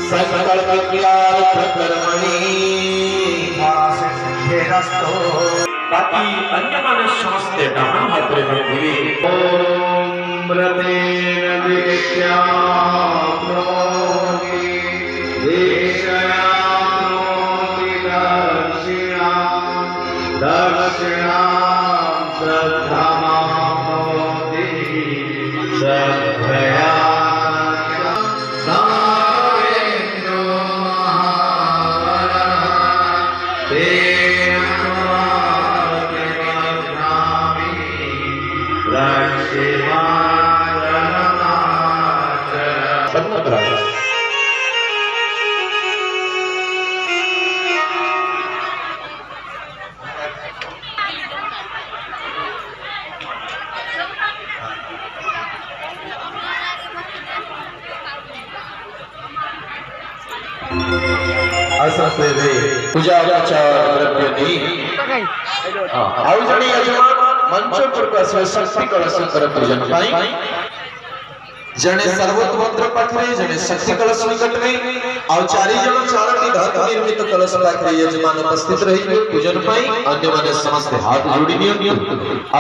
संकल्प क्रियार्थ कर्मणि बाकी अन्य माने समस्ते डाहन हातरे भक्ति ओम व्रतेन विद्या प्रोगी देशयामोति दक्षिणा श्रद्धामामोति श्रद्धया नावेन्द्रो महावरः पूजा द्रव्य आउजनी यजमान मंच पर शक्ति कलश कर पूजन पाई जने सर्वोत्त मंत्र पाखरे जने शक्ति कलश निकट में और चारि जन चारोटी धातु निर्मित कलश पाखरे यजमान उपस्थित रही पूजन पाई अन्य माने समस्त हाथ जोड़ी नियो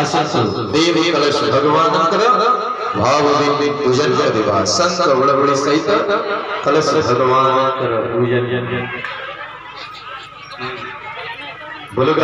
आसन देव कलश भगवान कर भाव बिंदु पूजन करवा संत उड़वड़ी सहित कलश भगवान कर पूजन बोलो